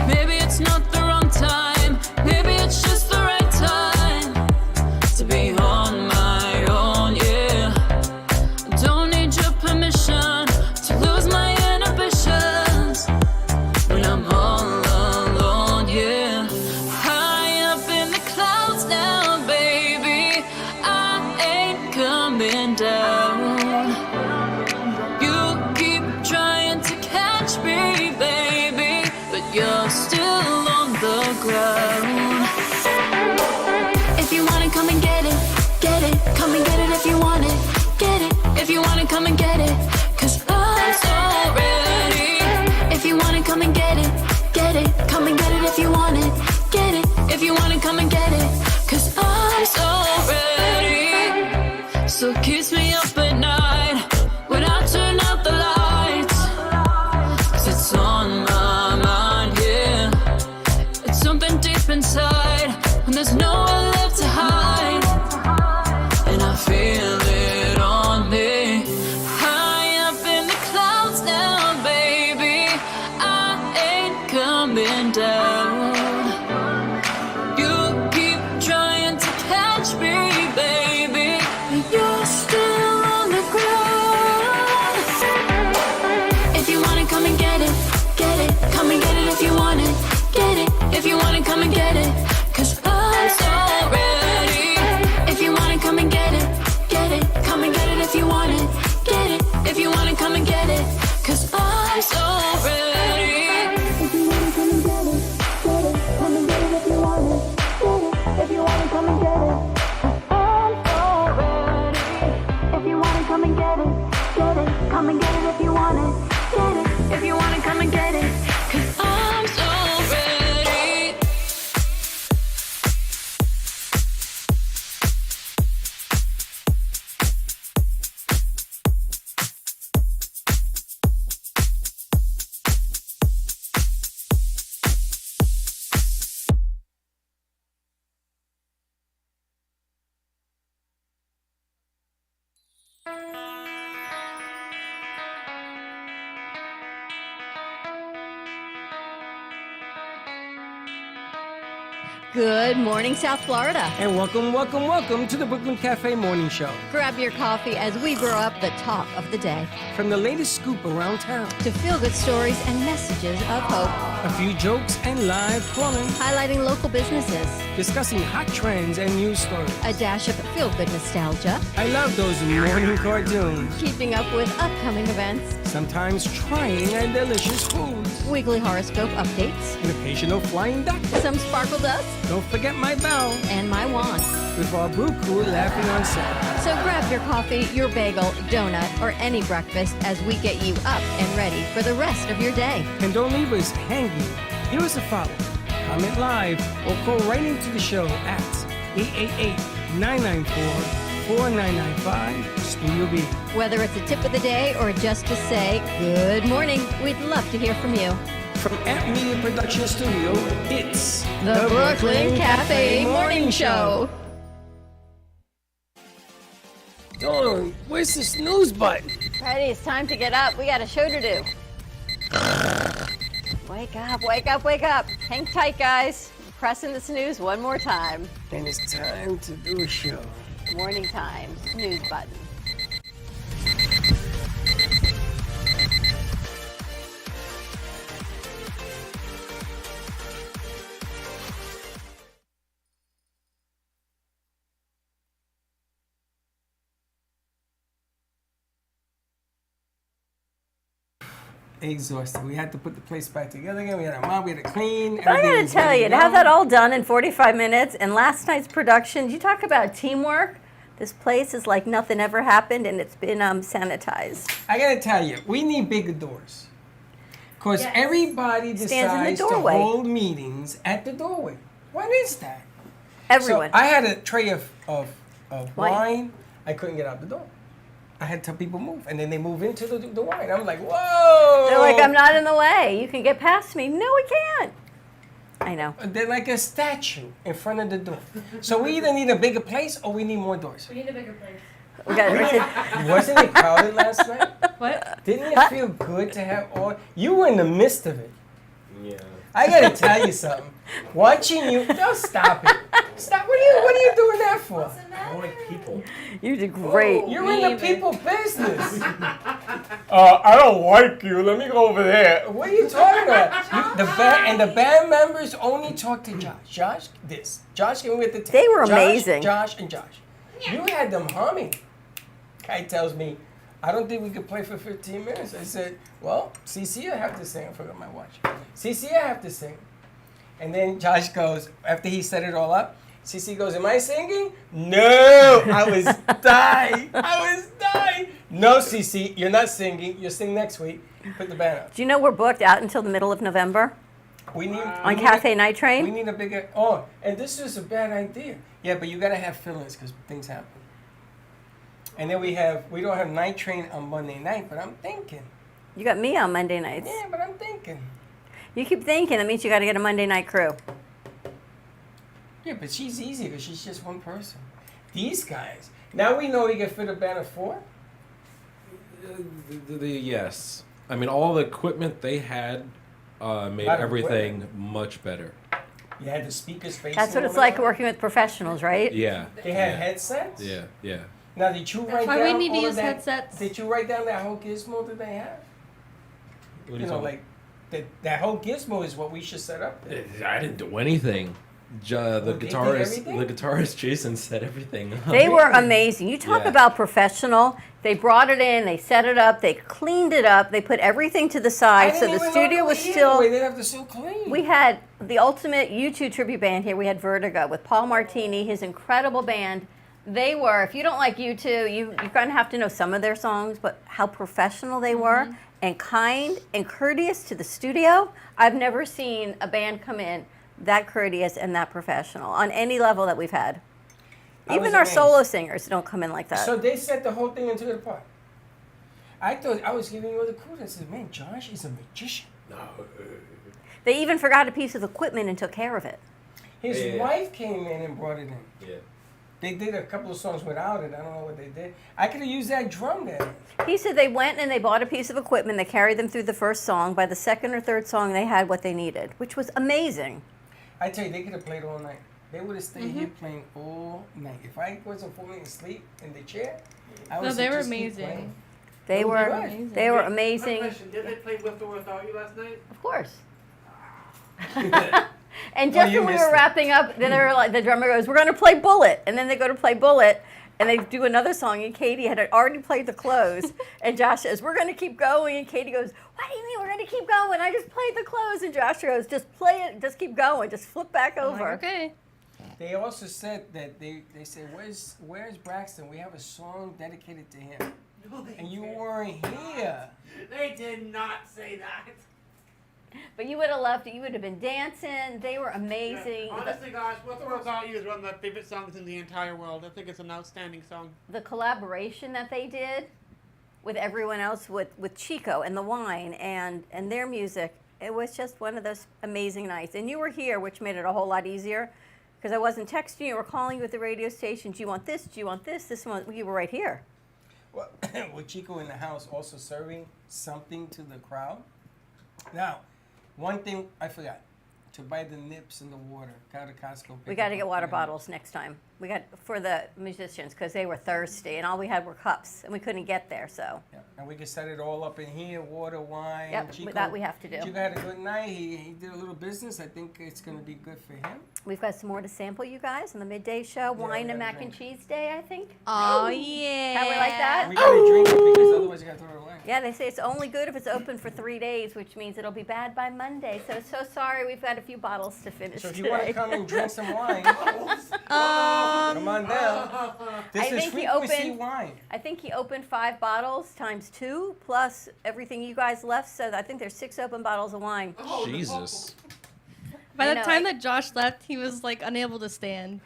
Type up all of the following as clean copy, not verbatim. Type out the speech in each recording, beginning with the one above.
Maybe it's not the wrong time. Maybe it's just the right time to be on my own, yeah. Don't need your permission to lose my inhibitions when I'm all alone, yeah. High up in the clouds now, baby, I ain't coming down. You keep trying to catch me, baby, but you're still on the ground. If you want it, come and get it, get it. Come and get it if you want it, get it. If you want it, come and get it, 'cause I'm so ready. If you want it, come and get it, get it. Come and get it if you want it, get it. If you want it, come and get it, 'cause I'm so ready. So kiss me up at night when I turn out the lights, 'cause it's on my mind, yeah. It's something deep inside when there's nowhere left to hide, and I feel it on me. High up in the clouds now, baby, I ain't coming down. You keep trying to catch me, baby, but you're still on the ground. If you want it, come and get it, get it. Come and get it if you want it, get it. If you want it, come and get it, 'cause I'm so ready. If you want it, come and get it, get it. Come and get it if you want it, get it. If you want it, come and get it, 'cause I'm so ready. If you want it, come and get it, get it. Come and get it if you want it, get it. If you want it, come and get it, 'cause I'm so ready. If you want it, come and get it, get it. Come and get it if you want it, get it. If you want it, come and get it, 'cause I'm so ready. Good morning, South Florida. And welcome, welcome, welcome to the Brooklyn Cafe Morning Show. Grab your coffee as we brew up the talk of the day From the latest scoop around town, to feel-good stories and messages of hope, a few jokes and live calling, highlighting local businesses, discussing hot trends and news stories. a dash of feel-good nostalgia, I love those morning cartoons. keeping up with upcoming events, Sometimes trying and delicious foods. weekly horoscope updates, An occasional flying duck. some sparkle dust, Don't forget my bell. and my wand. With our brew crew laughing on set. So grab your coffee, your bagel, donut, or any breakfast as we get you up and ready for the rest of your day. And don't leave us hanging. Give us a follow. Comment live or call right into the show at 888-994-4995 Studio B. Whether it's a tip of the day or just to say good morning, we'd love to hear from you. From Amp Media Production Studio, it's The Brooklyn Cafe Morning Show. Dawn, where's the snooze button? Freddie, it's time to get up. We got a show to do. Wake up, wake up, wake up. Hang tight, guys. Pressing the snooze one more time. And it's time to do a show. Morning time, snooze button. Exhausted. We had to put the place back together again. We had a mop, we had to clean. But I everything gotta was tell ready you, to to have go. that all done in 45 minutes and last night's production, you talk about teamwork. This place is like nothing ever happened and it's been sanitized. I gotta tell you, we need bigger doors. Because Yes. everybody Stands in the decides to doorway. hold meetings at the doorway. What is that? Everyone. So I had a tray of Wine. wine. I couldn't get out the door. I had to tell people move, and then they move into the wine. I'm like, whoa! They're like, I'm not in the way. You can get past me. No, we can't. I know. They're like a statue in front of the door. So we either need a bigger place or we need more doors. We need a bigger place. We got Wasn't it crowded last night? What? Didn't it feel good to have all? You were in the midst of it. Yeah. I gotta tell you something. Watching you, no, stop it. Stop. What are you doing that for? I don't like people. You did great. You're in the people business. I don't like you. Let me go over there. What are you talking about? The band members only talk to Josh. Josh came with the tape. They were Josh, amazing. Josh. You had them humming. Guy tells me, I don't think we could play for 15 minutes. I said, well, CC, I have to sing. I forgot my watch. CC, I have to sing. And then Josh goes, after he set it all up, CC goes, am I singing? No, I was dying. No, CC, you're not singing. You'll sing next week. Put the band up. Do you know we're booked out until the middle of November We need on Cafe Night We Train? need a bigger. Oh, and this is a bad idea. Yeah, but you gotta have fill-ins because things happen. And then we don't have Night Train on Monday night, but I'm thinking. You got me on Monday nights. Yeah, but I'm thinking. You keep thinking. That means you got to get a Monday night crew. Yeah, but she's easy because she's just one person. These guys. Now we know we can fit a band of 4. Yes. I mean, all the equipment they had made Lot of everything much better. You had the speakers facing. That's what it's over like there. working with professionals, right? Yeah. They had yeah. headsets. Yeah, yeah. Now did you write why down we need to all of use that? headsets. Did you write down that whole gizmo that they have? What are You know, talking like that whole gizmo is what we should set up there. I didn't do anything. The They did everything? guitarist Jason set everything up. They were amazing. You talk Yeah. about professional. They brought it in, they set it up, they cleaned it up, they put everything to the I side so didn't the even know studio they was were here still. the way they have to so clean. We had the ultimate U2 tribute band here. We had Vertigo with Paul Martini, his incredible band. They were, if you don't like U2, you're going to have to know some of their songs, but how professional they were and kind and courteous to the studio. I've never seen a band come in that courteous and that professional on any level that we've had. I Even was our amazed. solo singers don't come in like that. So they set the whole thing into the park. I thought I was giving you all the kudos. I said, man, Josh is a magician. No. They even forgot a piece of equipment and took care of it. His Yeah. wife came in and brought it in. Yeah. They did a couple of songs without it. I don't know what they did. I could have used that drum there. He said they went and they bought a piece of equipment. They carried them through the first song. By the second or third song, they had what they needed, which was amazing. I tell you, they could have played all night. They would have stayed here playing all night. If I wasn't falling asleep in the chair, I would they were just keep amazing. playing. They Oh, were good. they were My amazing. question, did they play With or Without You last night? Of course. And Well, just you when we missed were it. wrapping up, then they were like, the drummer goes, "We're going to play Bullet," and then they go to play Bullet, and they do another song, and Katie had already played the close, and Josh says, "We're going to keep going," and Katie goes, "What do you mean we're going to keep going? I just played the close," and Josh goes, "Just play it, just keep going, just flip back I'm over." like, okay. They also said that they said, where's Braxton? We have a song dedicated to him. No, they And you didn't. weren't here. They did not say that. But you would have loved it. You would have been dancing. They were amazing. Yeah, honestly, guys, With or Without You is one of my favorite songs in the entire world. I think it's an outstanding song. The collaboration that they did with everyone else, with Chico and the Wine and their music, it was just one of those amazing nights. And you were here, which made it a whole lot easier because I wasn't texting you or calling you at the radio station. Do you want this? Do you want this? This one, you were right here. Well, with Chico in the house also serving something to the crowd. Now, one thing I forgot. To buy the nips in the water. Go to Costco. We got to get water bottles next time. We got for the musicians because they were thirsty and all we had were cups and we couldn't get there. So Yeah. And we can set it all up in here, water, wine. Yep, Chico, that we have to do. Chico had a good night. He did a little business. I think it's going to be good for him. we've got some more to sample, you guys, on the midday show. we Wine and gotta mac and drink. cheese day, I think. Oh, yeah. How we like that? We got to drink it because otherwise you got to throw it away. Yeah, they say it's only good if it's open for 3 days, which means it'll be bad by Monday. So sorry, we've got a few bottles to finish So if you today. want to come and drink some wine, come on down. This I is think he frequency opened- wine. I think he opened 5 bottles times 2 plus everything you guys left, so I think there's 6 open bottles of wine. Jesus. By I the know, time I- that Josh left, he was like unable to stand.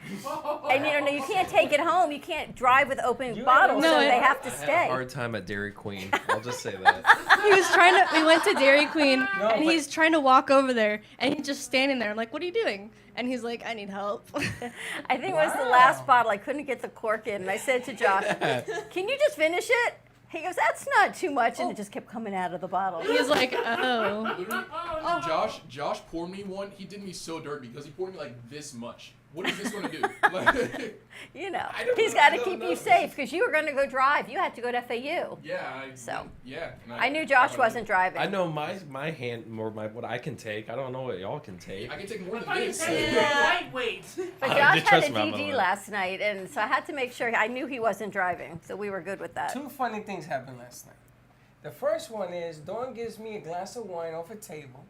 And you can't take it home. You can't drive with open You bottles, No, so it- they have to I had a stay. hard time at Dairy Queen. I'll just say that. He was trying to. We went to Dairy Queen, No, and but- he's trying to walk over there, and he's just standing there. I'm like, "What are you doing?" And he's like, "I need help." I think it was the Wow. last bottle. I couldn't get the cork in, and I said to Josh, "Can you just finish it?" He goes, "That's not too much," and it just kept coming out of the bottle. He's like, "Oh." Literally, Josh poured me one. He did me so dirty because he poured me like this much. What is this gonna do? Like, You know, I don't- he's got to I don't keep know. you safe because you were going to go drive. You had to go to FAU. yeah. So. Yeah. and I knew Josh wasn't driving. I know my hand more what I can take. I don't know what y'all can take. I can take more I than thought you this. said you were lightweight. But I Josh did had trust a my DD mother. last night, and so I had to make sure I knew he wasn't driving, so we were good with that. Two funny things happened last night. The first one is Dawn gives me a glass of wine off a table.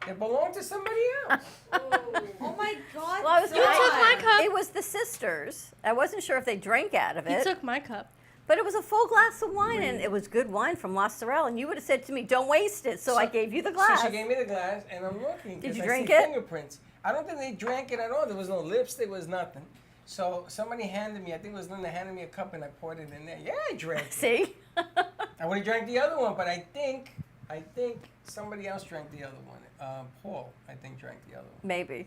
It belonged to somebody else. Oh my God. Well, I was You took my cup. It was the sisters. I wasn't sure if they drank out of He it, took my cup. but it was a full glass of wine, and it was good wine from La Sorelle. And you would have said to me, "Don't waste it," so I gave you the glass. So she gave me the glass, and I'm looking. Did 'cause you I drink see it? Fingerprints. I don't think they drank it at all. There was no lipstick. There was nothing. So somebody handed me. I think it was Linda handed me a cup, and I poured it in there. Yeah, I drank it. See? I would have drank the other one, but I think somebody else drank the other one. Paul, I think, drank the other one. Maybe.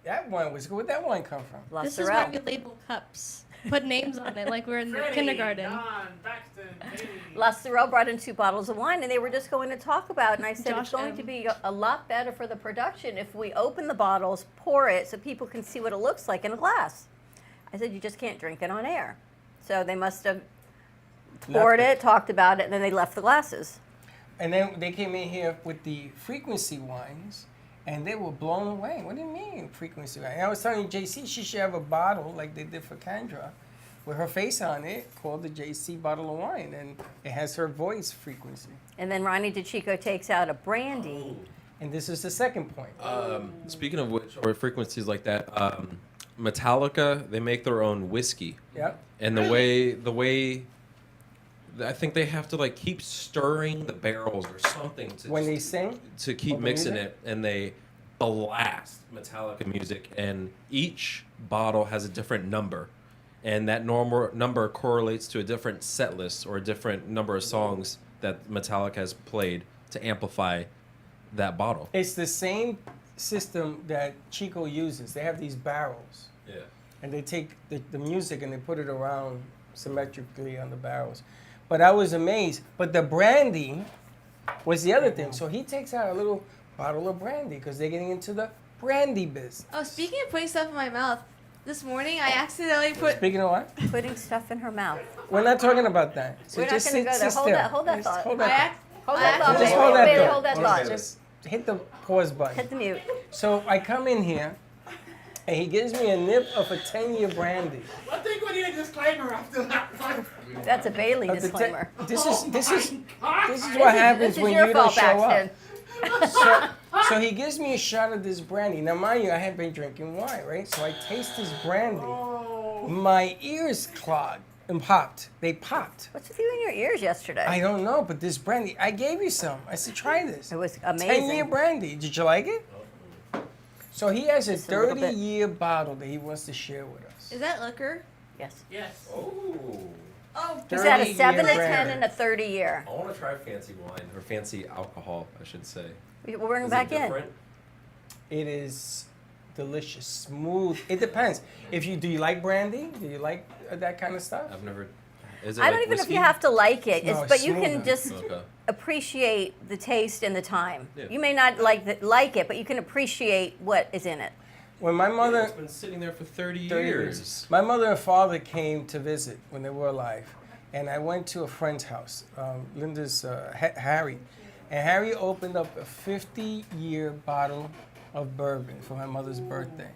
That wine was good. Where'd that wine come from? La This is why Sorelle. we label cups. Put names on it like we're in Freddie, kindergarten. Don, Baxton, Katie. La Sorelle brought in 2 bottles of wine, and they were just going to talk about. And I said Josh it's going M. to be a lot better for the production if we open the bottles, pour it, so people can see what it looks like in a glass. I said you just can't drink it on air. So they must have poured Left it, talked about it, and then they left the glasses. And then they came in here with the frequency wines, and they were blown away. What do you mean frequency wine? And I was telling JC she should have a bottle like they did for Kendra, with her face on it, called the JC bottle of wine, and it has her voice frequency. And then Ronnie DeChico takes out a brandy. And this is the second point. Speaking of which, or frequencies like that, Metallica, they make their own whiskey, Yep. and the way I think they have to like keep stirring the barrels or something to When they sing, to keep Over mixing music? it, and they blast Metallica music, and each bottle has a different number, and that number correlates to a different set list or a different number of songs that Metallica has played to amplify that bottle. it's the same system that Chico uses. They have these barrels, Yeah. and they take the music and they put it around symmetrically on the barrels. But I was amazed. But the brandy was the other thing. So he takes out a little bottle of brandy because they're getting into the brandy business. Oh, speaking of putting stuff in my mouth, this morning I accidentally put. Speaking of what? Putting stuff in her mouth. We're not talking about that. So We're not just gonna sit, go there. sit Hold still. that- hold that Just thought. Hold I that. ac- Hold I that thought, Just baby. hold that Baby, thought. hold that Hold thought. Just hit the pause button. Hit the mute. So I come in here, and he gives me a nip of a 10-year brandy. I think we need a disclaimer after that one. That's a Bailey Of the disclaimer. This is God. what happens This is when your you don't fault, show Baxton. up. So he gives me a shot of this brandy. Now, mind you, I had been drinking wine, right? So I taste this brandy. Oh. My ears clogged and popped. They popped. What's with you in your ears yesterday? I don't know, but this brandy, I gave you some. I said, try this. It was 10-year amazing. brandy. Did you like it? So he has a Just a little bit. 30-year bottle that he wants to share with us. Is that liquor? Yes. Yes. Oh. Oh, He's had a 30-year 7, a 10, brandy. and a 30-year. I want to try fancy wine or fancy alcohol, I should say. We'll bring him Is back it in. different? It is delicious, smooth. It depends. Do you like brandy? Do you like that kind of stuff? I've never. Is it I like don't even know if whiskey? you have to like it, No, but it's you can smoother. just Okay. appreciate the taste and the time. Yeah. You may not like it, but you can appreciate what is in it. When my mother, It's been sitting there for 30 30 years. my mother and father came to visit when they were alive, and I went to a friend's house, Linda's Harry, and Harry opened up a 50-year bottle of bourbon for my mother's birthday.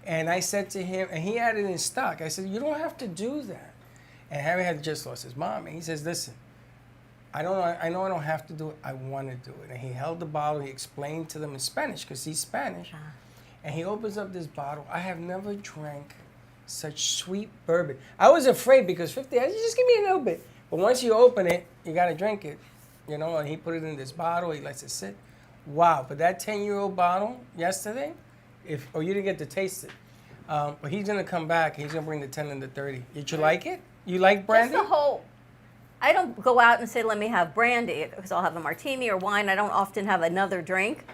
And I said to him, and he had it in stock. I said, "You don't have to do that." And Harry had just lost his mom, and he says, "Listen, I know I don't have to do it. I want to do it." And he held the bottle. He explained to them in Spanish because he's Spanish. And he opens up this bottle. I have never drank such sweet bourbon. I was afraid because 50, I said, just give me a little bit. But once you open it, you got to drink it. You know, and he put it in this bottle. He lets it sit. Wow, but that 10-year-old bottle yesterday, you didn't get to taste it. But he's gonna come back. He's gonna bring the 10 and the 30. Did you like it? You like brandy? Just the whole. I don't go out and say, let me have brandy, because I'll have a martini or wine. I don't often have another drink.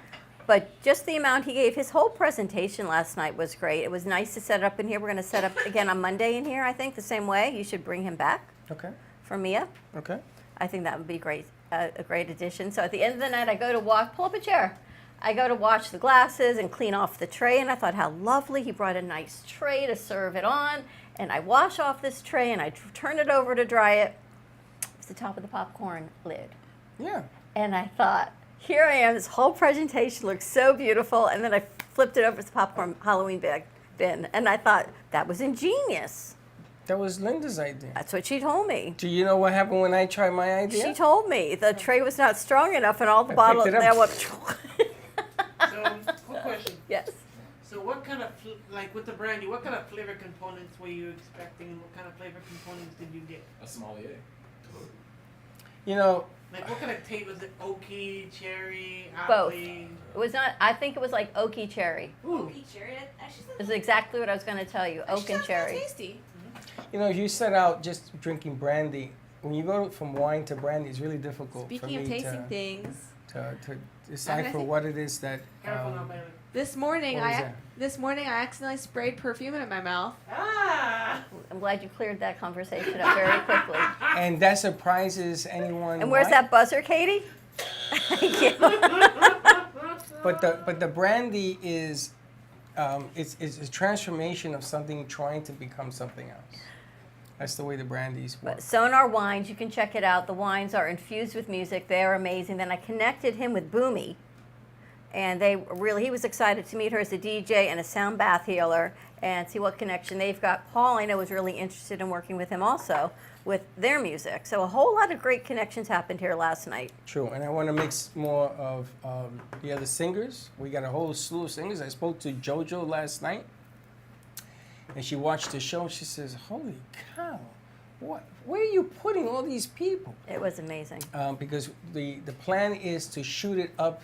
But just the amount he gave, his whole presentation last night was great. It was nice to set up in here. We're going to set up again on Monday in here, I think, the same way. You should bring him back Okay. for Mia. Okay. I think that would be great, a great addition. So at the end of the night, I go to pull up a chair. I go to wash the glasses and clean off the tray, and I thought how lovely. He brought a nice tray to serve it on, and I wash off this tray, and I turn it over to dry it. It's the top of the popcorn lid. Yeah. And I thought, here I am, this whole presentation looks so beautiful, and then I flipped it over to the popcorn Halloween bin, and I thought, that was ingenious. That was Linda's idea. That's what she told me. Do you know what happened when I tried my idea? She told me the tray was not strong enough, and all the I bottles picked it there up. went. So, quick question. Yes. So what kind of, like with the brandy, what kind of flavor components were you expecting? What kind of flavor components did you get? A sommelier. You know, Like what kind of taste was it? Oaky, cherry, Both. apple? It was not. I think it was like oaky cherry. Oaky cherry. That actually sounds, This is exactly what I was going to tell you. Oak actually and sounds kinda cherry. tasty. you know, if you set out just drinking brandy, when you go from wine to brandy, it's really difficult for Speaking me of tasting to, things, to decipher think- what it is that. Careful now, baby. this morning What was that? I accidentally sprayed perfume in my mouth. Ah! I'm glad you cleared that conversation up very quickly. And that surprises anyone. And where's why? that buzzer, Katie? Thank you. But the brandy is, it's a transformation of something trying to become something else. That's the way the brandies work. But Sonar Wines, you can check it out. The wines are infused with music. They are amazing. Then I connected him with Boomy, and he was excited to meet her as a DJ and a sound bath healer and see what connection they've got. Paul, I know, was really interested in working with him also with their music. So a whole lot of great connections happened here last night. True, and I want to mix more of the other singers. We got a whole slew of singers. I spoke to JoJo last night, and she watched the show. And she says, "Holy cow, where are you putting all these people?" It was amazing. Because the plan is to shoot it up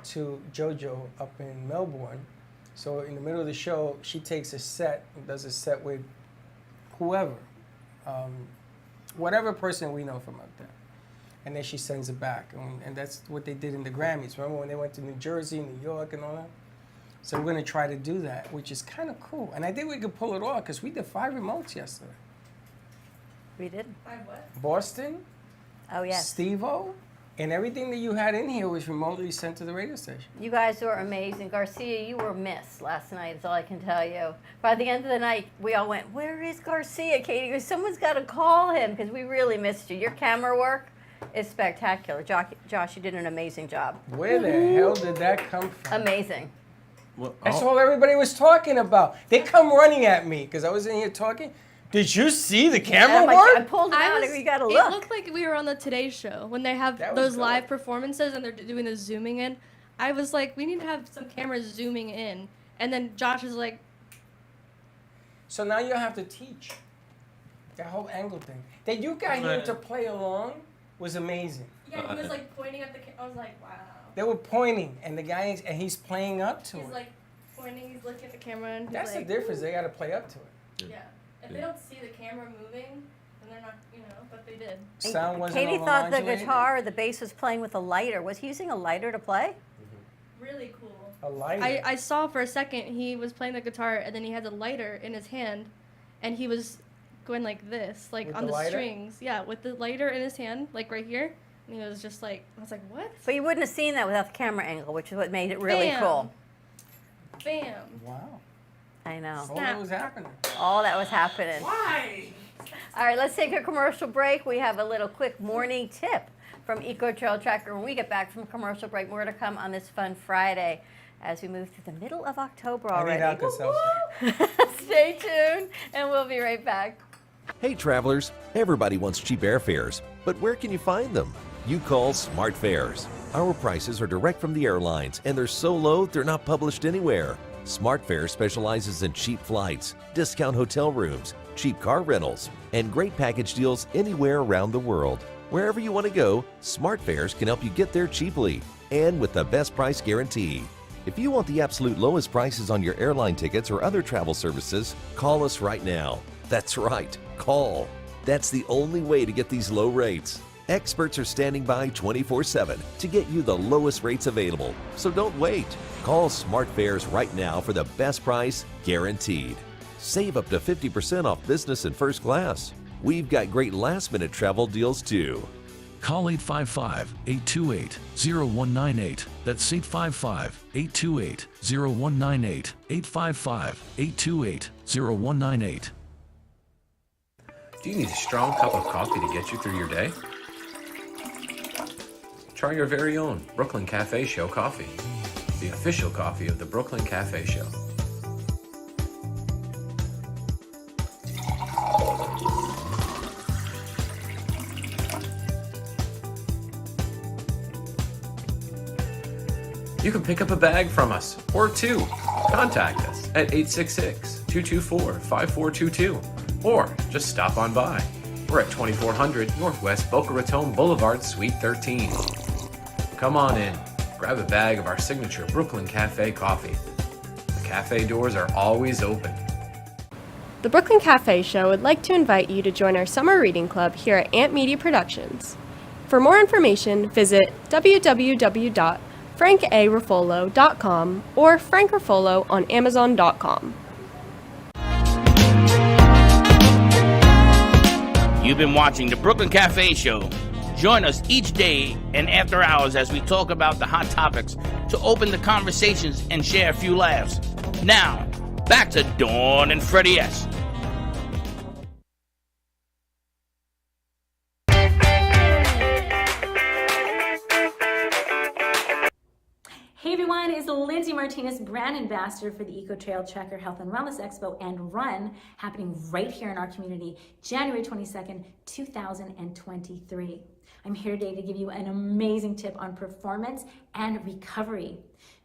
to JoJo up in Melbourne. So in the middle of the show, she takes a set and does a set with whoever, whatever person we know from up there. And then she sends it back. And that's what they did in the Grammys. Remember when they went to New Jersey, New York, and all that? So we're going to try to do that, which is kind of cool. And I think we could pull it off because we did 5 remotes yesterday. We did. Boston, Oh, yes. Steve-O, and everything that you had in here was remotely sent to the radio station. You guys were amazing. Garcia, you were missed last night, is all I can tell you. By the end of the night, we all went, "Where is Garcia, Katie?" Goes, "Someone's got to call him," because we really missed you. Your camera work is spectacular. Josh, you did an amazing job. Where the hell did that come from? Amazing. Well, That's all everybody was talking about. They come running at me because I was in here talking. Did you see the camera And I work? pulled it out. You got to It look. looked like we were on the Today Show when they have That was those good. live performances and they're doing the zooming in. I was like, we need to have some cameras zooming in. And then Josh is like, So now you have to teach. That whole angle thing. That you got here to play along was amazing. yeah, he was like pointing at the camera. I was like, wow. They were pointing, and the guy and he's playing up to He's it. like pointing, he's looking at the camera and he's That's like, the difference. They got to play up to it. yeah. If they don't see the camera moving, then they're not, but they did. Sound wasn't Katie thought the overmodulated? guitar or the bass was playing with a lighter. Was he using a lighter to play? Really cool. A lighter. I saw for a second he was playing the guitar and then he had the lighter in his hand and he was going like this, like With on the the lighter? strings. Yeah, with the lighter in his hand, like right here. And he was just like, I was like, what? But you wouldn't have seen that without the camera angle, which is what made it really Bam. cool. Bam. Wow. I know. All that was happening. All that was happening. Why? All right, let's take a commercial break. We have a little quick morning tip from Eco Trail Tracker. When we get back from commercial break, more to come on this fun Friday as we move through the middle of October I need already. Alka-Seltzer. Stay tuned, and we'll be right back. Hey travelers, everybody wants cheap airfares, but where can you find them? You call Smart Fares. Our prices are direct from the airlines and they're so low they're not published anywhere. Smart Fares specializes in cheap flights, discount hotel rooms, cheap car rentals, and great package deals anywhere around the world. Wherever you want to go, Smart Fares can help you get there cheaply. and with the best price guarantee. If you want the absolute lowest prices on your airline tickets or other travel services, call us right now. That's right, call. That's the only way to get these low rates. Experts are standing by 24/7 to get you the lowest rates available. So don't wait. Call Smart Fares right now for the best price guaranteed. Save up to 50% off business and first class. We've got great last-minute travel deals too. Call 855-828-0198. That's 855-828-0198. 855-828-0198. Do you need a strong cup of coffee to get you through your day? Try your very own Brooklyn Cafe Show coffee, the official coffee of the Brooklyn Cafe Show. You can pick up a bag from us or two. Contact us at 866-224-5422 or just stop on by. We're at 2400 Northwest Boca Raton Boulevard, Suite 13. Come on in, grab a bag of our signature Brooklyn Cafe coffee. The cafe doors are always open. The Brooklyn Cafe Show would like to invite you to join our summer reading club here at Ant Media Productions. For more information, visit www.frankarufolo.com or Frank Ruffolo on Amazon.com. You've been watching the Brooklyn Cafe Show. Join us each day and after hours as we talk about the hot topics to open the conversations and share a few laughs. Now, back to Dawn and Freddie S. Hey everyone, it's Lindsay Martinez, brand ambassador for the Eco Trail Tracker Health and Wellness Expo and Run, happening right here in our community, January 22nd, 2023. I'm here today to give you an amazing tip on performance and recovery.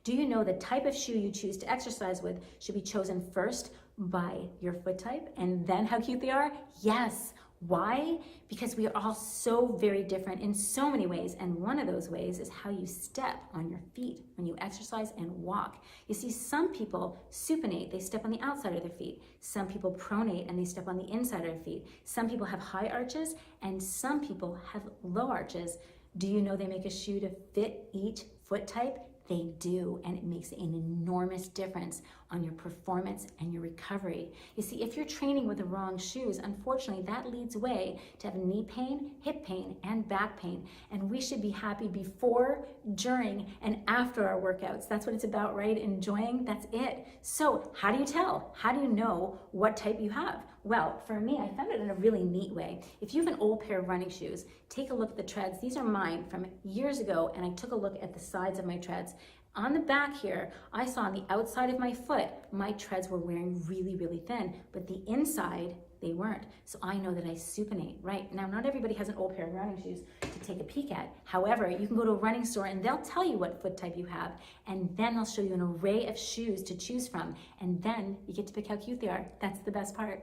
Do you know the type of shoe you choose to exercise with should be chosen first by your foot type and then how cute they are? Yes. Why? Because we are all so very different in so many ways, and one of those ways is how you step on your feet when you exercise and walk. You see, some people supinate, they step on the outside of their feet. Some people pronate and they step on the inside of their feet. Some people have high arches and some people have low arches. Do you know they make a shoe to fit each foot type? They do, and it makes an enormous difference on your performance and your recovery. You see, if you're training with the wrong shoes, unfortunately, that leads way to have knee pain, hip pain, and back pain. And we should be happy before, during, and after our workouts. That's what it's about, right? Enjoying, that's it. So how do you tell? How do you know what type you have? Well, for me, I found it in a really neat way. If you have an old pair of running shoes, take a look at the treads. These are mine from years ago, and I took a look at the sides of my treads. On the back here, I saw on the outside of my foot, my treads were wearing really, really thin, but the inside, they weren't. So I know that I supinate, right? Now, not everybody has an old pair of running shoes to take a peek at. However, you can go to a running store and they'll tell you what foot type you have, and then they'll show you an array of shoes to choose from, and then you get to pick how cute they are. That's the best part.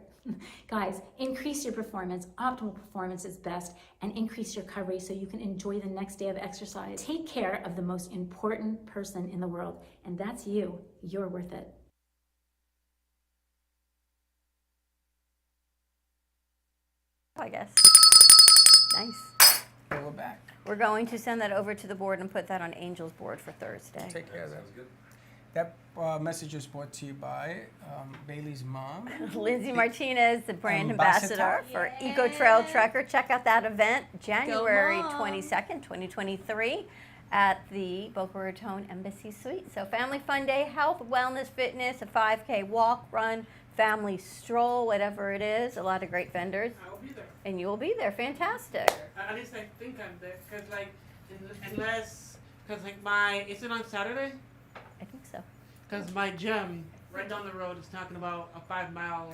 Guys, increase your performance. Optimal performance is best, and increase your recovery so you can enjoy the next day of exercise. Take care of the most important person in the world, and that's you. You're worth it. I guess. Nice. And we're back. We're going to send that over to the board and put that on Angel's board for Thursday. Take care of that. That message is brought to you by Bailey's mom. Lindsay Martinez, the brand ambassador for Eco Trail Tracker. Check out that event January 22nd, 2023 at the Boca Raton Embassy Suite. So Family Fun Day, health, wellness, fitness, a 5K walk, run, family stroll, whatever it is. A lot of great vendors. I'll be there. And you'll be there. Fantastic. At least I think I'm there, cause like, is it on Saturday? I think so. Cause my gym right down the road is talking about a 5-mile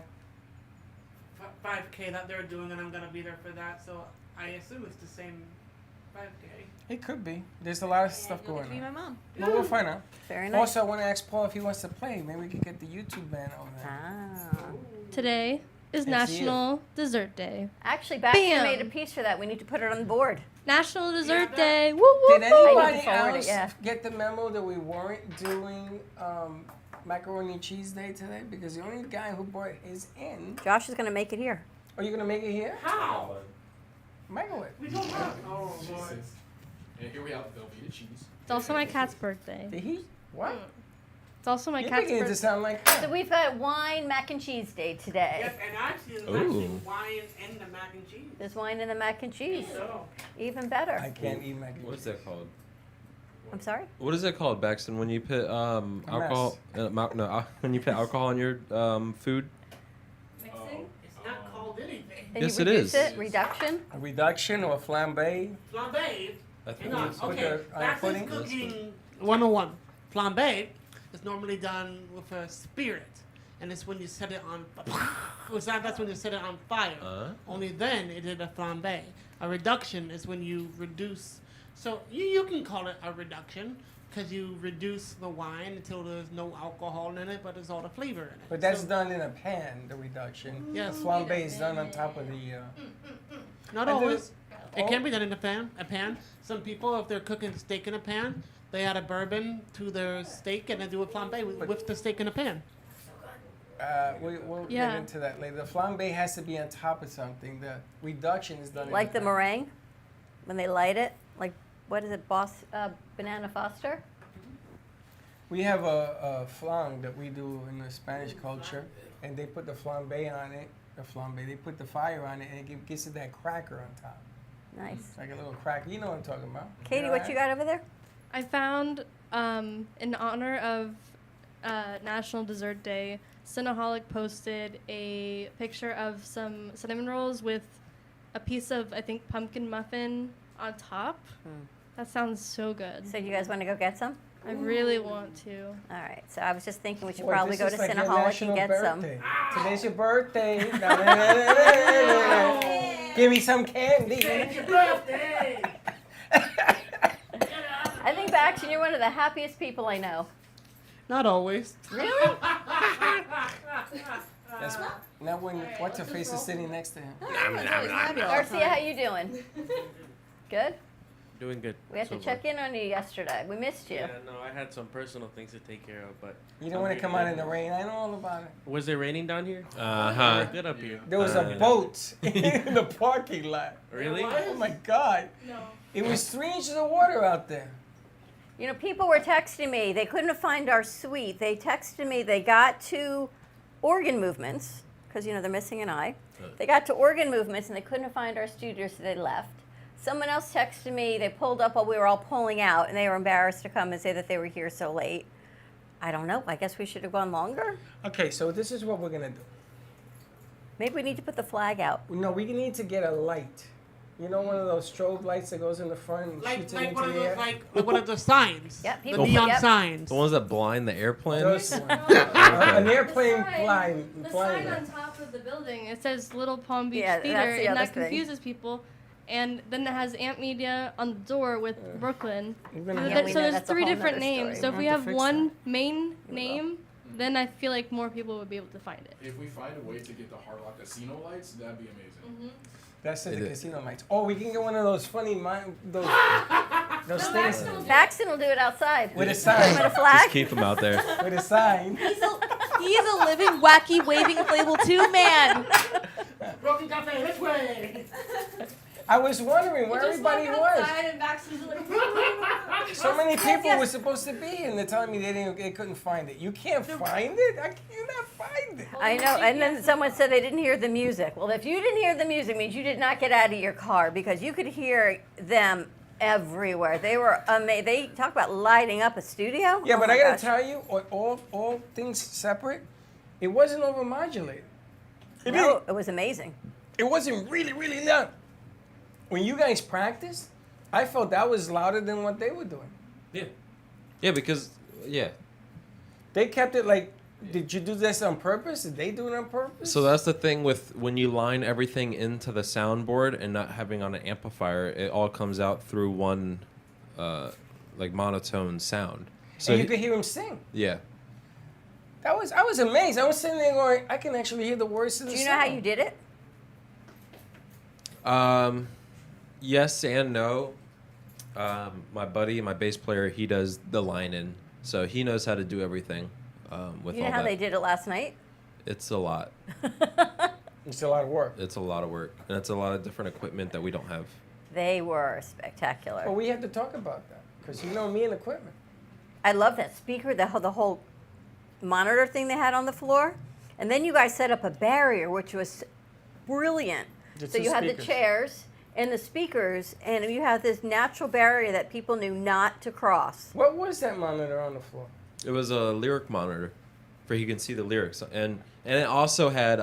5K that they're doing, and I'm gonna be there for that. So I assume it's the same 5K. It could be. There's a lot of stuff You'll going get to be on. my mom. But we'll find out. Very nice. Also, I want to ask Paul if he wants to play. Maybe we could get the YouTube band over there. Ah. Today is National Dessert Day. Actually, Baxter Bam. made a piece for that. We need to put it on the board. National Dessert Day. Woo woo Did woo. anybody forward it, else yeah. get the memo that we weren't doing macaroni and cheese day today? Because the only guy who brought his in. Josh is going to make it here. Are you gonna make it here? How? Microwave. We don't have. Oh, boy. And here we have Velveeta cheese. It's also my cat's birthday. Did he? What? It's also my You're cat's making it to birthday. sound like her. So we've got wine mac and cheese day today. Yes, and actually, there's Ooh. actually wine and the mac and cheese. There's wine in the mac and cheese. So, Even better. I can't eat mac and cheese. What is that called? I'm sorry? What is it called, Baxton, when you put alcohol? When you put alcohol in your food? it's not called anything. Can Yes, you it reduce is. it? Reduction? A reduction or flambe? Flambe. I think No, it's- put okay. the, on That's pudding? cooking 101. Flambe is normally done with a spirit, and it's when you set it on. That's when you set it on fire. Only then it is a flambe. A reduction is when you reduce. So you can call it a reduction because you reduce the wine until there's no alcohol in it, but there's all the flavor in it. But that's So- done in a pan, the reduction. Yes. The flambe is done on top of the. Not I did always. it- It can be done in a pan. Some people, if they're cooking steak in a pan, they add a bourbon to their steak and then do a flambe with the steak in a pan. We'll Yeah. get into that later. The flambe has to be on top of something. The reduction is done Like in the pan. meringue? When they light it? Like, what is it, Banana Foster? We have a flan that we do in the Spanish culture, and they put the flambe on it. The flambe, they put the fire on it, and it gives it that cracker on top. Nice. Like a little cracker. You know what I'm talking about. Katie, what you got over there? I found, in honor of National Dessert Day, Cinnaholic posted a picture of some cinnamon rolls with a piece of, I think, pumpkin muffin on top. That sounds so good. So you guys want to go get some? I really want to. All right. So I was just thinking we should Boy, probably this go is to like your Cinnaholic national and get some. birthday. Today's your birthday. Give me some candy. It's your birthday. I think, Baxton, you're one of the happiest people I know. Not always. Really? That's not when what's her face is sitting next to him. Garcia, how you doing? Good? Doing good. We had to check in on you yesterday. We missed you. Yeah, no, I had some personal things to take care of, but You don't want to come out in the rain. I know all about it. Was it raining down here? Uh-huh. Good up here. There was a boat in the parking lot. Really? Oh my God. No. It was 3 inches of water out there. You know, people were texting me. They couldn't find our suite. They texted me. They got to organ movements because, you know, they're missing an eye. They got to organ movements and they couldn't find our studio, so they left. Someone else texted me. They pulled up while we were all pulling out, and they were embarrassed to come and say that they were here so late. I don't know. I guess we should have gone longer. Okay, so this is what we're going to do. Maybe we need to put the flag out. No, we need to get a light. You know, one of those strobe lights that goes in the front and shoots it Like into one of the those, air? like one of the signs. Yep, The people- neon yep. signs. The ones that blind the airplane? Those ones. An airplane flying. The flying. sign on top of the building, it says Little Palm Beach Yeah, Theater, that's the and other that thing. confuses people. And then it has Amp Media on the door with Brooklyn. You're gonna So have- we so know there's that's a 3 whole different nother names. story. So if We'll we have to have fix one main name, then I feel like more people would be able to find it. If we find a way to get the Hard Rock Casino lights, that'd be amazing. That's at It the is. casino lights. Oh, we can get one of those funny those things Baxton will do it outside. with a With a sign. Just flag. keep them out there. With a sign. He is a living, wacky, waving inflatable tube man. Broken Cafe, this way. I was wondering where everybody was. And Baxter's like, So many people were supposed to be, and they're telling me they couldn't find it. You can't find it? I cannot find it. I know, and then someone said they didn't hear the music. Well, if you didn't hear the music, it means you did not get out of your car because you could hear them everywhere. They were amazing. They talk about lighting up a studio. Yeah, Oh but my I gotta gosh. tell you, all things separate, it wasn't overmodulated. No, it was amazing. It wasn't really, really loud. When you guys practiced, I felt that was louder than what they were doing. Yeah. Yeah, because, yeah. They kept it like, did you do this on purpose? Did they do it on purpose? So that's the thing with when you line everything into the soundboard and not having on an amplifier, it all comes out through one, like monotone sound. So and you could hear him sing. yeah. I was amazed. I was sitting there going, I can actually hear the words of the Do song. you know how you did it? Yes and no. My buddy, my bass player, he does the line in, so he knows how to do everything. With You know all how that. they did it last night? It's a lot. It's a lot of work. It's a lot of work, and it's a lot of different equipment that we don't have. They were spectacular. Well, we had to talk about that because you know me and equipment. I love that speaker, the whole monitor thing they had on the floor. And then you guys set up a barrier, which was brilliant. The So two you had the speakers. chairs and the speakers, and you have this natural barrier that people knew not to cross. What was that monitor on the floor? It was a lyric monitor, where you can see the lyrics, and it also had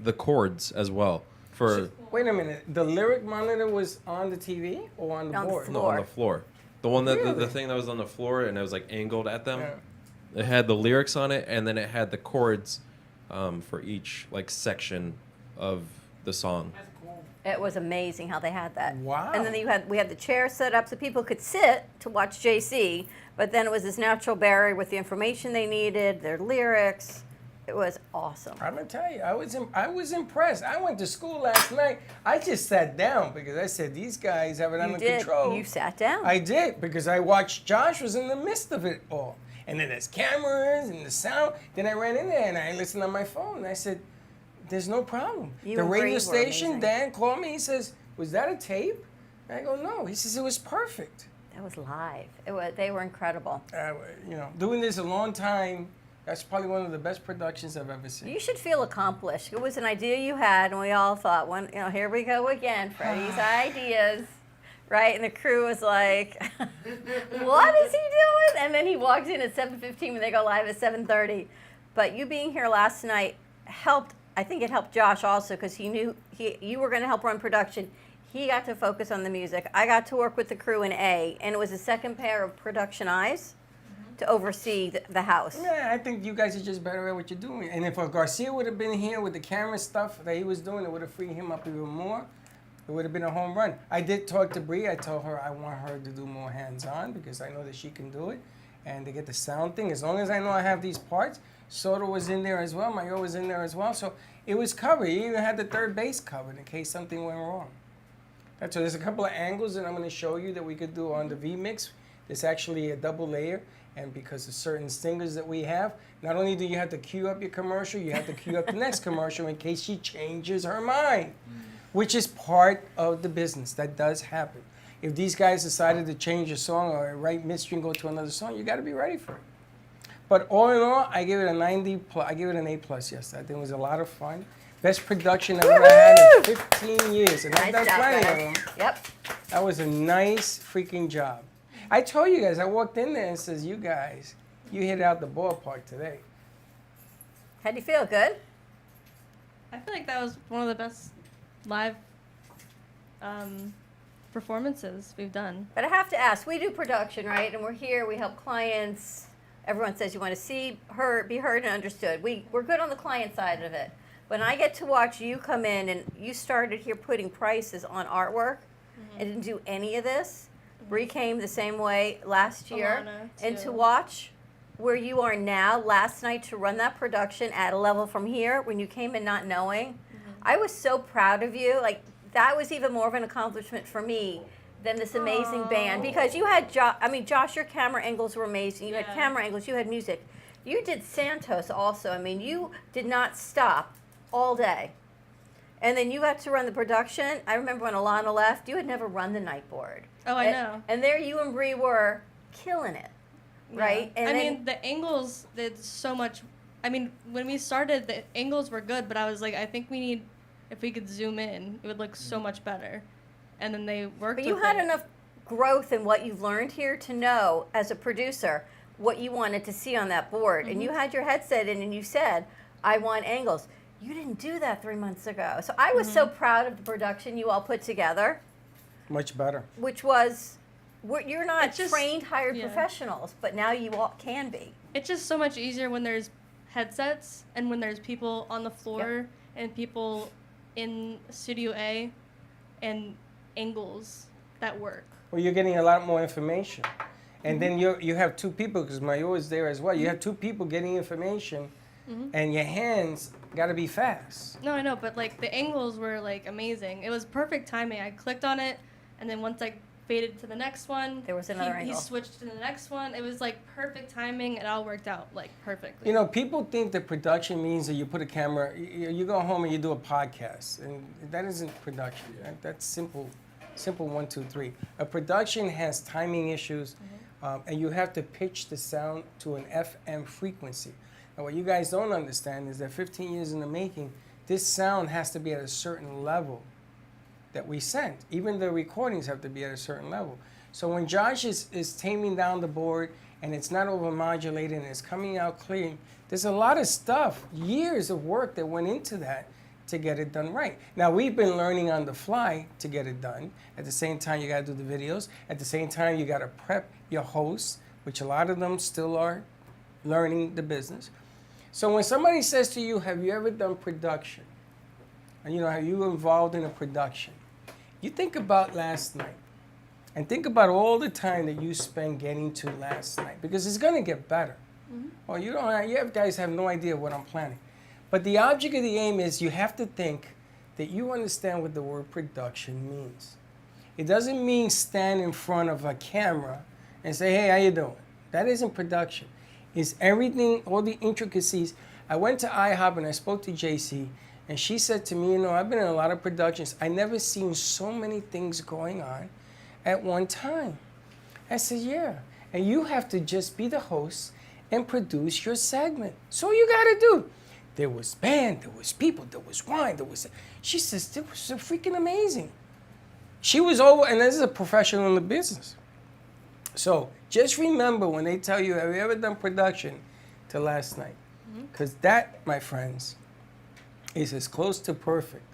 the chords as well. For Wait a minute. The lyric monitor was on the TV or on the board? No, on the floor. The one that Really? the thing that was on the floor and it was like angled at them. Yeah. It had the lyrics on it, and then it had the chords for each like section of the song. It was amazing how they had that. Wow. And then we had the chairs set up so people could sit to watch JC, but then it was this natural barrier with the information they needed, their lyrics. It was awesome. I'm gonna tell you, I was impressed. I went to school last night. I just sat down because I said these guys have it You under did. control. You sat down. I did because I watched Josh was in the midst of it all, and then there's cameras and the sound. Then I ran in there and I listened on my phone. And I said, "There's no problem." You The and Bree radio were station, amazing. Dan called me. He says, "Was that a tape?" And I go, "No." He says, "It was perfect." That was live. They were incredible. You know, doing this a long time. That's probably one of the best productions I've ever seen. You should feel accomplished. It was an idea you had, and we all thought, here we go again, Freddie's ideas, right? And the crew was like, what is he doing? And then he walks in at 7:15 when they go live at 7:30. But you being here last night helped. I think it helped Josh also because he knew you were going to help run production. He got to focus on the music. I got to work with the crew in A, and it was a second pair of production eyes to oversee the house. Yeah, I think you guys are just better at what you're doing. And if Garcia would have been here with the camera stuff that he was doing, it would have freed him up even more. It would have been a home run. I did talk to Bree. I told her I want her to do more hands-on because I know that she can do it. And to get the sound thing, as long as I know I have these parts, Soda was in there as well. Mayor was in there as well. So it was covered. He even had the third base covered in case something went wrong. That's so there's a couple of angles that I'm going to show you that we could do on the V-Mix. There's actually a double layer. And because of certain singers that we have, not only do you have to cue up your commercial, you have to cue up the next commercial in case she changes her mind, which is part of the business. That does happen. If these guys decided to change a song or write midstream, go to another song, you got to be ready for it. But all in all, I give it a 90 plus. I give it an A plus. Yes, I think it was a lot of fun. Best production I've ever had in 15 years, and I've done Nice job, plenty of guys. them. Yep. That was a nice freaking job. I told you guys, I walked in there and says, you guys, you hit out the ballpark today. How do you feel? Good? I feel like that was one of the best live performances we've done. But I have to ask, we do production, right? And we're here, we help clients. Everyone says you want to be heard and understood. We're good on the client side of it. When I get to watch you come in and you started here putting prices on artwork and didn't do any of this, Bree came the same way last year. Alana, And too. to watch where you are now, last night, to run that production at a level from here, when you came in not knowing, I was so proud of you. Like, that was even more of an accomplishment for me than this amazing band. Because you had, Josh, your camera angles were amazing. You had camera angles, you had music. You did Santos also. I mean, you did not stop all day. And then you got to run the production. I remember when Alana left, you had never run the night board. Oh, I know. And there you and Bree were killing it, right? Yeah. And I then, mean, the angles did so much. I mean, when we started, the angles were good, but I was like, I think we need, if we could zoom in, it would look so much better. And then they worked but you with had it. enough growth in what you've learned here to know, as a producer, what you wanted to see on that board. And you had your headset in and you said, I want angles. You didn't do that 3 months ago. So I was so proud of the production you all put together, Much better. which was, you're not It's just- trained, hired yeah. professionals, but now you all can be. It's just so much easier when there's headsets and when there's people on the floor and people in Studio A and angles that work. Well, you're getting a lot more information. And then you have two people, because Mayo is there as well. You have two people getting information and your hands got to be fast. No, I know, but like the angles were like amazing. It was perfect timing. I clicked on it, and then once I faded to the next one, there was another he angle. switched to the next one. It was like perfect timing. It all worked out like perfectly. You know, people think that production means that you put a camera, you go home and you do a podcast, and that isn't production. That's simple 1, 2, 3. A production has timing issues, and you have to pitch the sound to an FM frequency. Now, what you guys don't understand is that 15 years in the making, this sound has to be at a certain level that we send. Even the recordings have to be at a certain level. So when Josh is taming down the board and it's not over-modulated and it's coming out clean, there's a lot of stuff, years of work that went into that to get it done right. Now, we've been learning on the fly to get it done. At the same time, you gotta do the videos. At the same time, you gotta prep your hosts, which a lot of them still are learning the business. So when somebody says to you, have you ever done production? And you know, are you involved in a production? You think about last night. And think about all the time that you spent getting to last night. Because it's gonna get better. Well, you guys have no idea what I'm planning. But the object of the aim is you have to think that you understand what the word production means. It doesn't mean stand in front of a camera and say, hey, how you doing? That isn't production. It's everything, all the intricacies. I went to IHOP and I spoke to JC, and she said to me, you know, I've been in a lot of productions. I never seen so many things going on at one time. I said, yeah. And you have to just be the host and produce your segment. So you got to do. There was band, there was people, there was wine, there was... She says, it was freaking amazing. She was over, and this is a professional in the business. So just remember when they tell you, have you ever done production, to last night? Because that, my friends, is as close to perfect.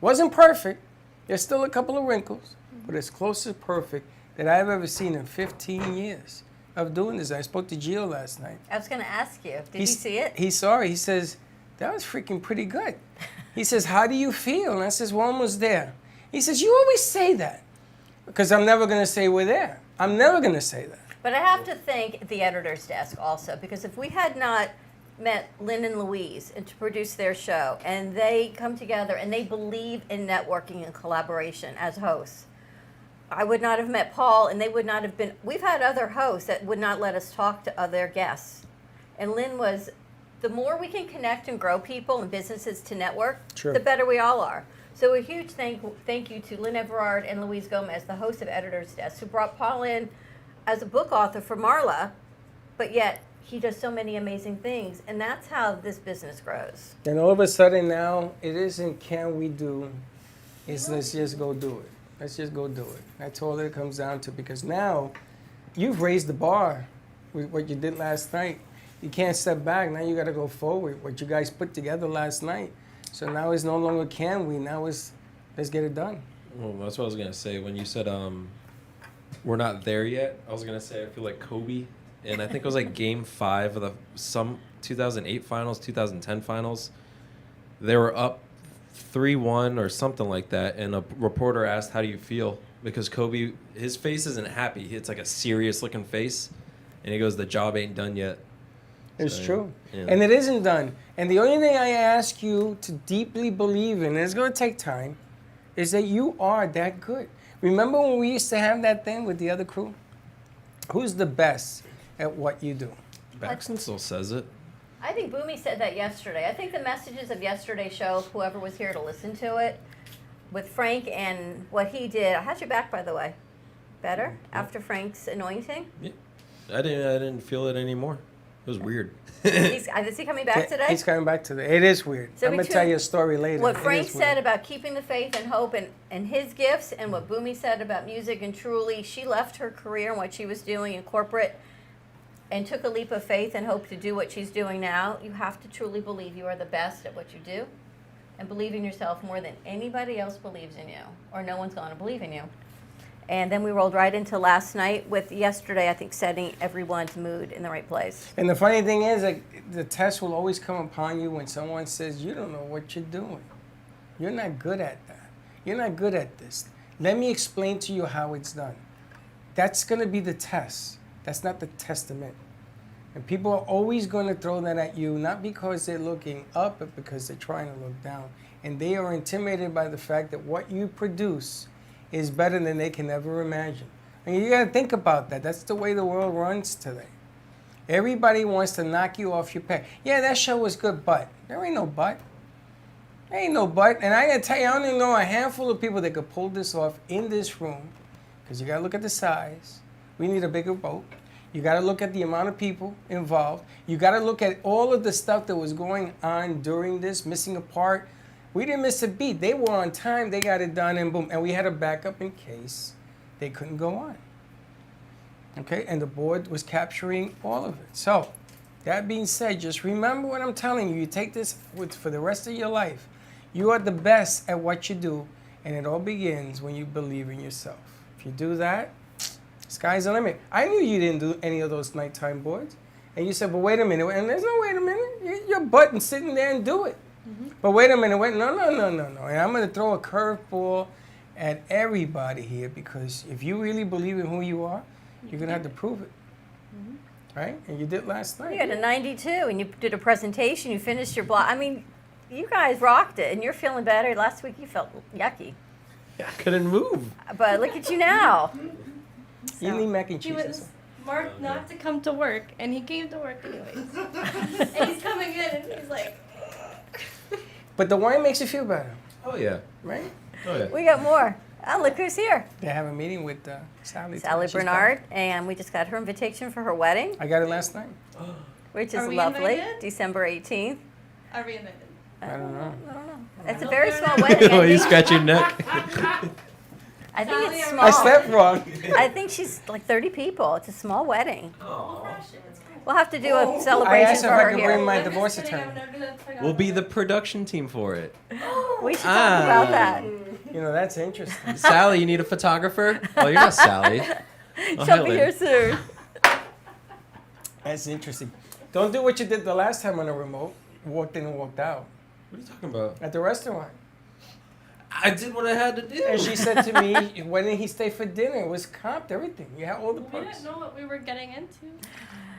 Wasn't perfect. There's still a couple of wrinkles, but it's close to perfect that I've ever seen in 15 years of doing this. I spoke to Gio last night. I was going to ask you, did you see it? He saw it. He says, that was freaking pretty good. He says, how do you feel? And I says, we're almost there. He says, you always say that. Because I'm never going to say we're there. I'm never going to say that. But I have to thank the editor's desk also, because if we had not met Lynn and Louise and to produce their show, and they come together and they believe in networking and collaboration as hosts, I would not have met Paul, and they would not have been... We've had other hosts that would not let us talk to other guests. And Lynn was... The more we can connect and grow people and businesses to network, True. the better we all are. So a huge thank you to Lynn Everard and Louise Gomez, the host of Editor's Desk, who brought Paul in as a book author for Marla, but yet he does so many amazing things, and that's how this business grows. And all of a sudden now, it isn't can we do, it's let's just go do it. Let's just go do it. That's all it comes down to, because now you've raised the bar with what you did last night. You can't step back. Now you got to go forward. What you guys put together last night. So now it's no longer can we. Now it's let's get it done. Well, that's what I was gonna say when you said we're not there yet. I was gonna say I feel like Kobe, and I think it was like Game 5 of some 2008 finals, 2010 finals. They were up 3-1 or something like that, and a reporter asked, "How do you feel?" Because Kobe, his face isn't happy. It's like a serious looking face, and he goes, "The job ain't done yet." It's So, true. yeah. And it isn't done. And the only thing I ask you to deeply believe in, and it's going to take time, is that you are that good. Remember when we used to have that thing with the other crew? Who's the best at what you do? Baxton still says it. I think Boomy said that yesterday. I think the messages of yesterday's show, whoever was here to listen to it, with Frank and what he did, I had your back, by the way. Better after Frank's anointing? Yeah. I didn't feel it anymore. It was weird. Is he coming back today? He's coming back today. It is weird. So I'm going to tell you a story later. What It Frank is weird. said about keeping the faith and hope and his gifts, and what Boomy said about music, and truly, she left her career and what she was doing in corporate and took a leap of faith and hope to do what she's doing now. You have to truly believe you are the best at what you do and believe in yourself more than anybody else believes in you, or no one's going to believe in you. And then we rolled right into last night with yesterday, I think, setting everyone's mood in the right place. And the funny thing is, like, the test will always come upon you when someone says, you don't know what you're doing. You're not good at that. You're not good at this. Let me explain to you how it's done. That's going to be the test. That's not the testament. And people are always going to throw that at you, not because they're looking up, but because they're trying to look down. And they are intimidated by the fact that what you produce is better than they can ever imagine. And you got to think about that. That's the way the world runs today. Everybody wants to knock you off your peg. Yeah, that show was good, but there ain't no but. There ain't no but. And I got to tell you, I only know a handful of people that could pull this off in this room, because you got to look at the size. We need a bigger boat. You got to look at the amount of people involved. You got to look at all of the stuff that was going on during this, missing a part. We didn't miss a beat. They were on time. They got it done, and boom. And we had a backup in case they couldn't go on. Okay? And the board was capturing all of it. So, that being said, just remember what I'm telling you. You take this for the rest of your life. You are the best at what you do, and it all begins when you believe in yourself. If you do that, sky's the limit. I knew you didn't do any of those nighttime boards. And you said, but wait a minute. And there's no wait a minute. You're button sitting there and do it. But wait a minute. Wait, no. And I'm going to throw a curveball at everybody here, because if you really believe in who you are, you're going to have to prove it. Right? And you did last night. You had a 92 and you did a presentation. You finished your block. I mean, you guys rocked it, and you're feeling better. Last week you felt yucky. I couldn't move. But look at you now. You need mac and He cheese. was marked not to come to work, and he came to work anyways. And he's coming in, and he's like, But the wine makes you feel better. Oh, yeah. Right? Oh, yeah. We got more. Oh, look who's here. They have a meeting with Sally. Sally She's Bernard, back. and we just got her invitation for her wedding, I got it last night. which Are is we lovely. invited? December 18th. "Are we invited?" I don't know. I don't know. It's a very small wedding. Oh, I you think, scratch your neck. I think it's I small. slept wrong. I think she's like 30 people. It's a small wedding. We'll have to do a I celebration asked for if I her could here. bring my divorce attorney. We'll be the production team for it. We should talk about that. You know, that's interesting. Sally, you need a photographer? Oh, you're not Sally. Oh, She'll be Helen. here soon. That's interesting. Don't do what you did the last time on the remote. Walked in and walked out. What are you talking about? At the restaurant. I did what I had to do. And she said to me, why didn't he stay for dinner? It was comped, everything. You had all the We perks. didn't know what we were getting into.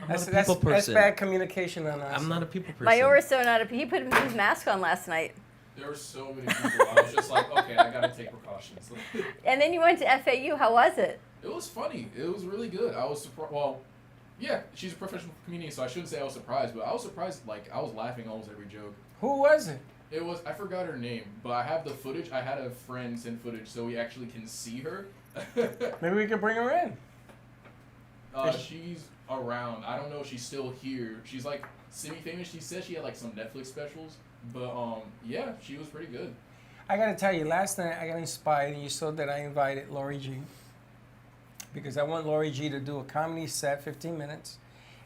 I'm That's, not a that's, people that's person. bad communication on us. I'm not a people person. Mayora's so not a. He put his mask on last night. There were so many people. I was just like, okay, I gotta take precautions. And then you went to FAU. How was it? It was funny. It was really good. I was surprised. Well, yeah, she's a professional comedian, so I shouldn't say I was surprised, but I was surprised. Like, I was laughing almost every joke. Who was it? It was, I forgot her name, but I have the footage. I had a friend send footage so we actually can see her. Maybe we could bring her in. She's around. I don't know if she's still here. She's like semi-famous. She said she had like some Netflix specials, but yeah, she was pretty good. I gotta tell you, last night I got inspired, and you saw that I invited Lori G. Because I want Lori G to do a comedy set, 15 minutes,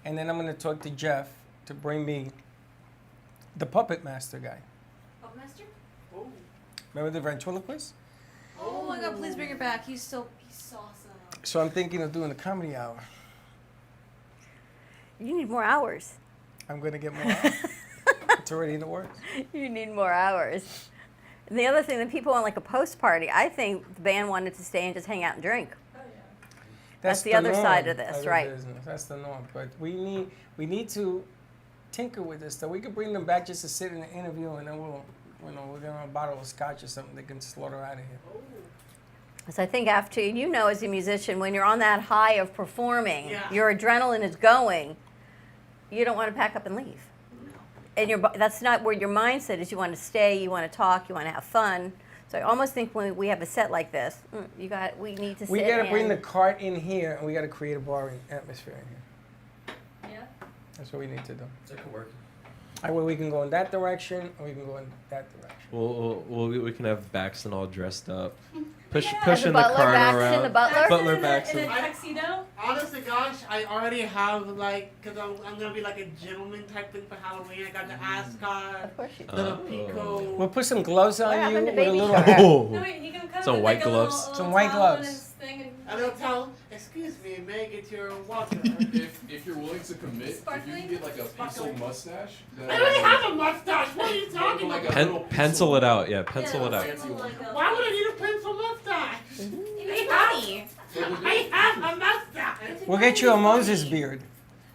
and then I'm gonna talk to Jeff to bring me the Puppet Master guy. Puppet Master? Remember the ventriloquist? Oh my God! Please bring it back. He's awesome. So I'm thinking of doing a comedy hour. You need more hours. I'm gonna get more hours. It's already in the works. You need more hours. And the other thing, that people want like a post party. I think the band wanted to stay and just hang out and drink. That's the other side of this, the right? business. That's the norm. But we need to tinker with this stuff. We could bring them back just to sit in an interview, and then we're gonna a bottle of scotch or something they can slaughter out of here. So I think after, you know, as a musician, when you're on that high of performing, Yeah. your adrenaline is going, you don't want to pack up and leave. And that's not where your mindset is. You want to stay, you want to talk, you want to have fun. So I almost think when we have a set like this, we need to sit We gotta bring the and- cart in here, and we gotta create a bar atmosphere in here. Yeah. That's what we need to do. That could work. Well, we can go in that direction, or we can go in that direction. We can have Baxton all dressed up. As Pushing a the butler, cart Baxton, around. the butler? Butler In Baxton. a tuxedo? Honest to gosh, I already have like, cause I'm gonna be like a gentleman type thing for Halloween. I got the ascot, Of course you do. little pico. We'll put some gloves What on you happened to with a Baby little Shark? hat. No, wait, he can come Some with white like a gloves. little Some white towel on gloves. his thing and- And they'll tell, excuse me, may I get your water? If you're willing to commit, if you Sparkling? can get like a pencil mustache. That, I already have a mustache. What are you talking Like a about? little Pencil it out. Yeah, pencil it out. fancy one. Why would I need a pencil mustache? It's funny. I have a mustache. We'll get you a Moses beard.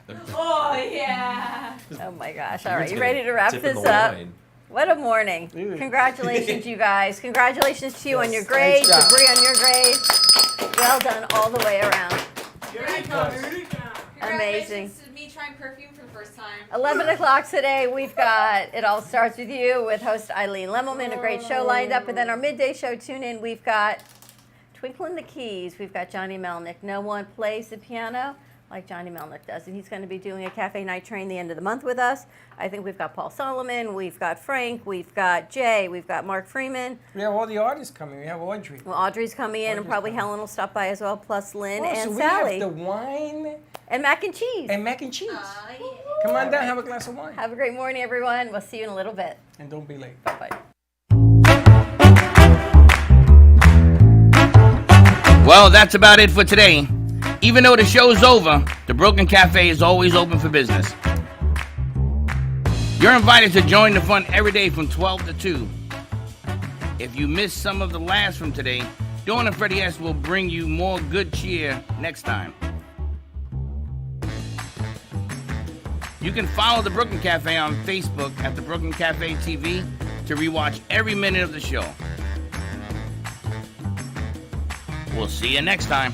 Oh, yeah. Oh my gosh. All You're right, you gonna ready to wrap dip in this the up? wine. What a morning. Congratulations, you guys. Congratulations to you on your grade, Nice job. Debris on your grade. Well done all the way around. Amazing. Congratulations to me trying perfume for the first time. 11 o'clock today, we've got It All Starts With You with host Eileen Lemelman, a great show lined up. And then our midday show tune in, we've got Twinkle in the Keys. We've got Johnny Melnick. No one plays the piano like Johnny Melnick does. And he's going to be doing a Cafe Night Train the end of the month with us. I think we've got Paul Solomon, we've got Frank, we've got Jay, we've got Mark Freeman. We have all the artists coming. We have Audrey. Well, Audrey's coming in, and probably Helen will stop by as well, plus Lynn Oh, and so Sally. we have the wine and mac and cheese. and mac and cheese. Come on down, have a glass of wine. Have a great morning, everyone. We'll see you in a little bit. And don't be late. Bye-bye. Well, that's about it for today. Even though the show's over, the Brooklyn Cafe is always open for business. You're invited to join the fun every day from 12 to 2. If you missed some of the laughs from today, Dawn and Freddie S. will bring you more good cheer next time. You can follow the Brooklyn Cafe on Facebook at the Brooklyn Cafe TV to rewatch every minute of the show. We'll see you next time.